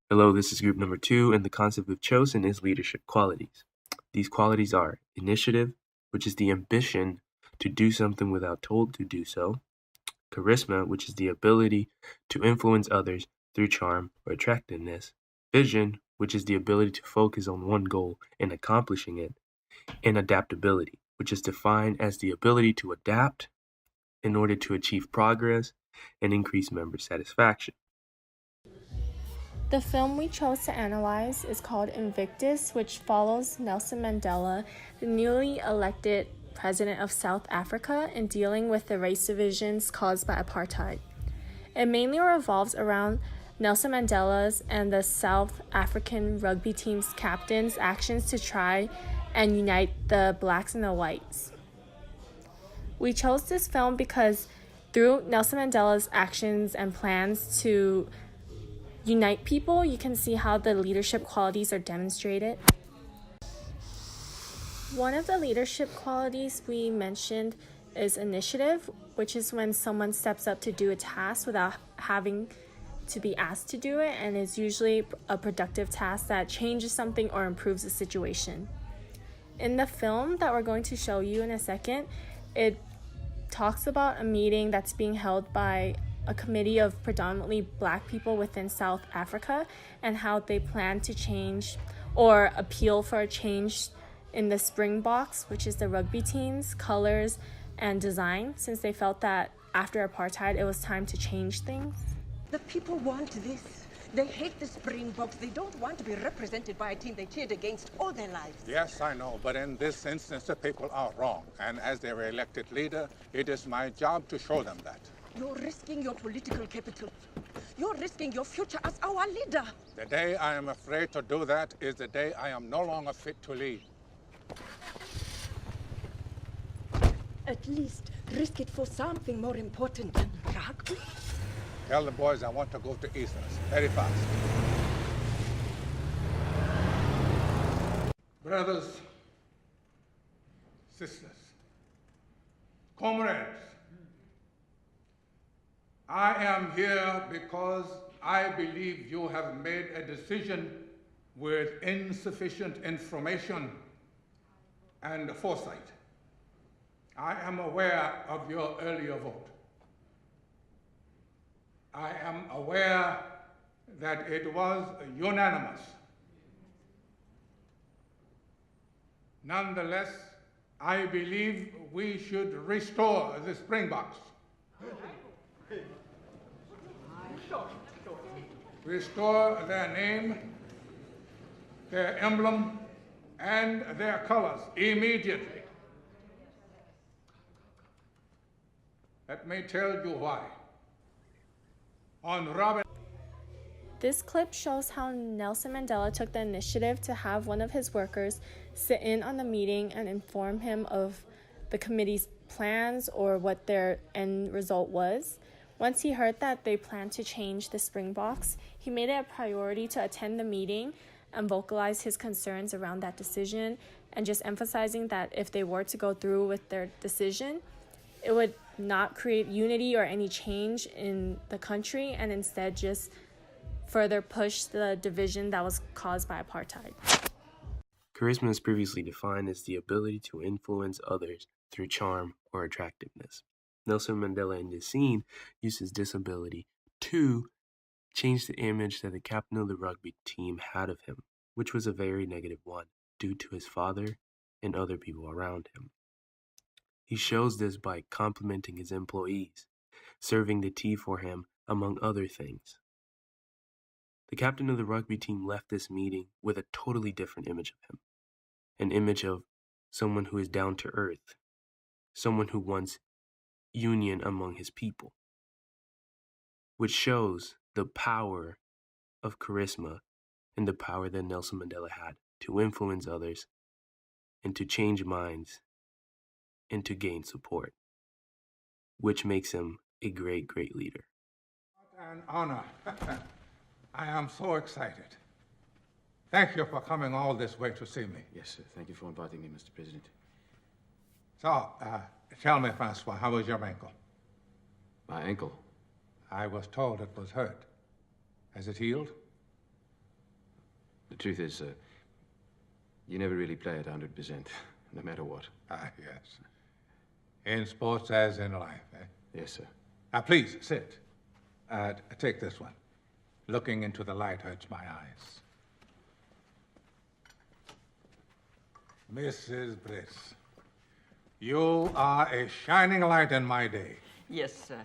Hello, this is group number 2, and the concept we've chosen is leadership qualities. These qualities are initiative, which is the ambition to do something without told to do so; charisma, which is the ability to influence others through charm or attractiveness; vision, which is the ability to focus on one goal and accomplishing it; and adaptability, which is defined as the ability to adapt in order to achieve progress and increase member satisfaction. The film we chose to analyze is called Invictus, which follows Nelson Mandela, the newly elected president of South Africa, in dealing with the race divisions caused by apartheid. It mainly revolves around Nelson Mandela's and the South African rugby team's captains' actions to try and unite the blacks and the whites. We chose this film because through Nelson Mandela's actions and plans to unite people, you can see how the leadership qualities are demonstrated. One of the leadership qualities we mentioned is initiative, which is when someone steps up to do a task without having to be asked to do it, and is usually a productive task that changes something or improves the situation. In the film that we're going to show you in a second, it talks about a meeting that's being held by a committee of predominantly black people within South Africa, and how they plan to change or appeal for a change in the Springboks, which is the rugby team's colors and design, since they felt that after apartheid it was time to change things. The people want this. They hate the Springboks. They don't want to be represented by a team they cheered against all their lives. Yes, I know, but in this instance, the people are wrong. And as their elected leader, it is my job to show them that. You're risking your political capital. You're risking your future as our leader. The day I am afraid to do that is the day I am no longer fit to lead. At least risk it for something more important than rugby. Tell the boys I want to go to Easters very fast. Brothers, sisters, comrades, I am here because I believe you have made a decision with insufficient information and foresight. I am aware of your earlier vote. I am aware that it was unanimous. Nonetheless, I believe we should restore the Springboks. Restore their name, their emblem, and their colors immediately. Let me tell you why. On Robert. This clip shows how Nelson Mandela took the initiative to have one of his workers sit in on the meeting and inform him of the committee's plans or what their end result was. Once he heard that they planned to change the Springboks, he made it a priority to attend the meeting and vocalize his concerns around that decision, and just emphasizing that if they were to go through with their decision, it would not create unity or any change in the country, and instead just further push the division that was caused by apartheid. Charisma is previously defined as the ability to influence others through charm or attractiveness. Nelson Mandela in this scene uses this ability to change the image that the captain of the rugby team had of him, which was a very negative one due to his father and other people around him. He shows this by complimenting his employees, serving the tea for him, among other things. The captain of the rugby team left this meeting with a totally different image of him, an image of someone who is down to earth, someone who wants union among his people, which shows the power of charisma and the power that Nelson Mandela had to influence others and to change minds and to gain support, which makes him a great, great leader. What an honor. I am so excited. Thank you for coming all this way to see me. Yes, sir. Thank you for inviting me, Mr. President. So, tell me, Francois, how was your ankle? My ankle? I was told it was hurt. Has it healed? The truth is, you never really play at 100%, no matter what. Ah, yes. In sports as in life, eh? Yes, sir. Please, sit. Take this one. Looking into the light hurts my eyes. Mrs. Briss, you are a shining light in my day. Yes, sir.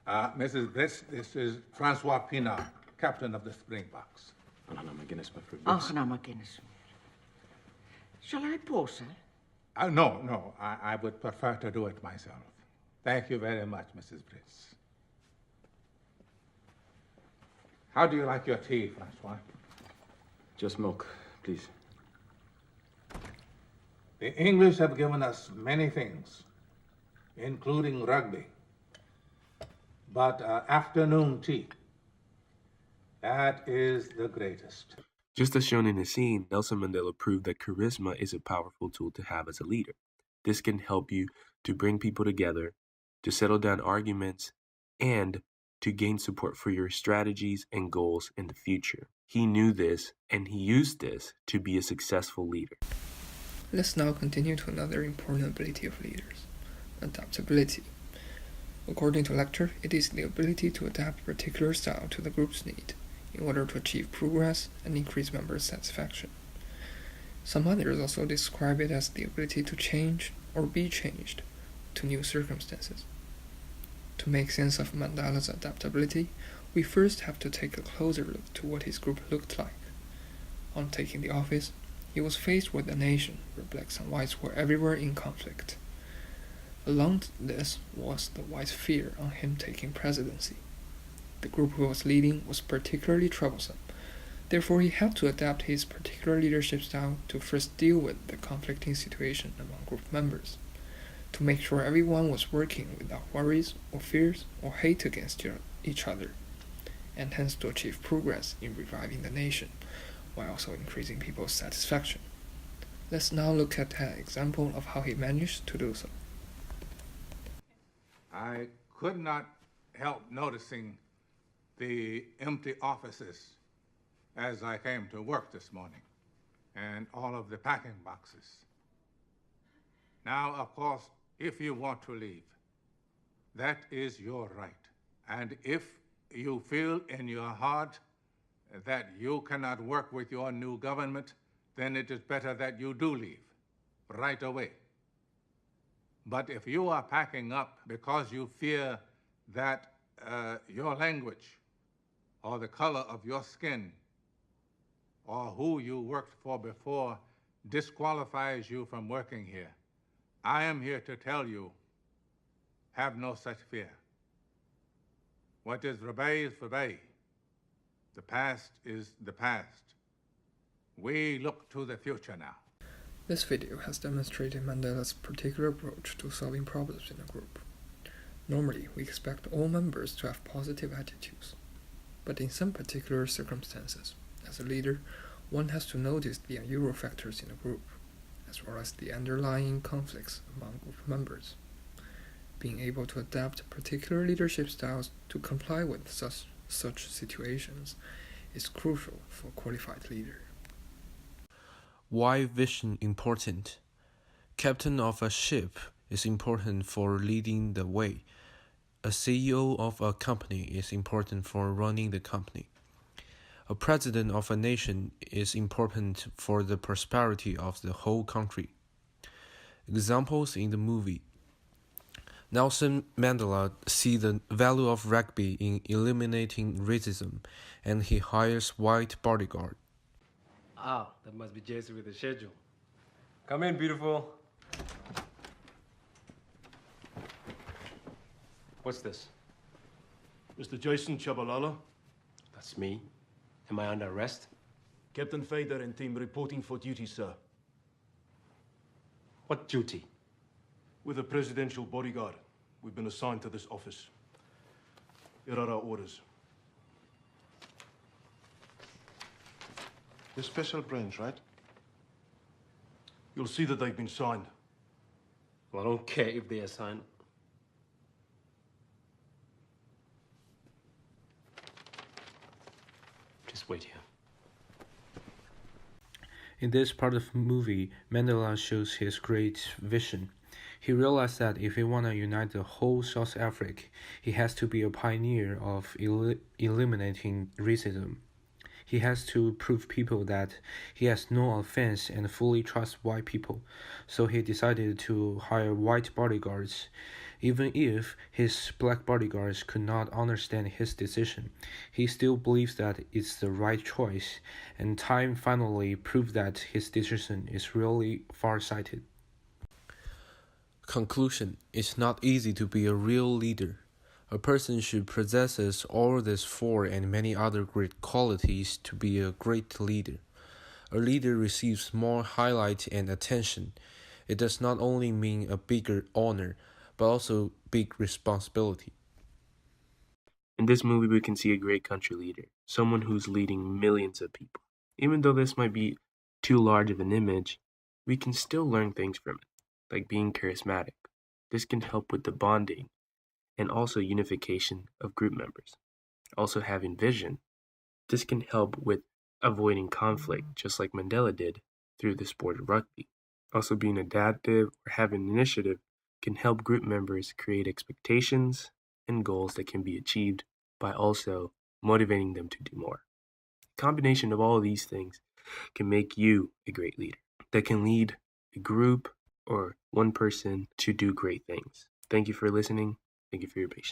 Mrs. Briss, this is Francois Pinard, captain of the Springboks. Anna McGuinness, my fruit. Anna McGuinness. Shall I pour, sir? No. I would prefer to do it myself. Thank you very much, Mrs. Briss. How do you like your tea, Francois? Just milk, please. The English have given us many things, including rugby. But afternoon tea, that is the greatest. Just as shown in the scene, Nelson Mandela proved that charisma is a powerful tool to have as a leader. This can help you to bring people together, to settle down arguments, and to gain support for your strategies and goals in the future. He knew this, and he used this to be a successful leader. Let's now continue to another important ability of leaders, adaptability. According to Lecter, it is the ability to adapt a particular style to the group's need in order to achieve progress and increase member satisfaction. Some others also describe it as the ability to change or be changed to new circumstances. To make sense of Mandela's adaptability, we first have to take a closer look to what his group looked like. On taking the office, he was faced with a nation where blacks and whites were everywhere in conflict. Along this was the white fear on him taking presidency. The group he was leading was particularly troublesome. Therefore, he had to adapt his particular leadership style to first deal with the conflicting situation among group members, to make sure everyone was working without worries or fears or hate against each other, and hence to achieve progress in reviving the nation, while also increasing people's satisfaction. Let's now look at an example of how he managed to do so. I could not help noticing the empty offices as I came to work this morning, and all of the packing boxes. Now, of course, if you want to leave, that is your right. And if you feel in your heart that you cannot work with your new government, then it is better that you do leave right away. But if you are packing up because you fear that your language or the color of your skin or who you worked for before disqualifies you from working here, I am here to tell you, have no such fear. What is verbatim is verbatim. The past is the past. We look to the future now. This video has demonstrated Mandela's particular approach to solving problems in a group. Normally, we expect all members to have positive attitudes, but in some particular circumstances, as a leader, one has to notice the unusual factors in a group, as well as the underlying conflicts among group members. Being able to adapt particular leadership styles to comply with such situations is crucial for a qualified leader. Why vision important? Captain of a ship is important for leading the way. A CEO of a company is important for running the company. A president of a nation is important for the prosperity of the whole country. Examples in the movie. Nelson Mandela sees the value of rugby in eliminating racism, and he hires white bodyguard. Ah, that must be Jason with the schedule. Come in, beautiful. What's this? Mr. Jason Chabalala, That's me. Am I under arrest? Captain Fader and team reporting for duty, sir. What duty? With a presidential bodyguard. We've been assigned to this office. Here are our orders. The special branch, right? You'll see that they've been signed. Well, I don't care if they assign. Just wait here. In this part of the movie, Mandela shows his great vision. He realized that if he wanted to unite the whole South Africa, he has to be a pioneer of eliminating racism. He has to prove people that he has no offense and fully trusts white people. So he decided to hire white bodyguards. Even if his black bodyguards could not understand his decision, he still believes that it's the right choice, and time finally proved that his decision is really far-sighted. Conclusion: it's not easy to be a real leader. A person should possess all these four and many other great qualities to be a great leader. A leader receives more highlight and attention. It does not only mean a bigger honor, but also big responsibility. In this movie, we can see a great country leader, someone who's leading millions of people. Even though this might be too large of an image, we can still learn things from it, like being charismatic. This can help with the bonding and also unification of group members. Also having vision. This can help with avoiding conflict, just like Mandela did through the sport of rugby. Also being adaptive or having initiative can help group members create expectations and goals that can be achieved by also motivating them to do more. The combination of all of these things can make you a great leader that can lead a group or one person to do great things. Thank you for listening. Thank you for your patience.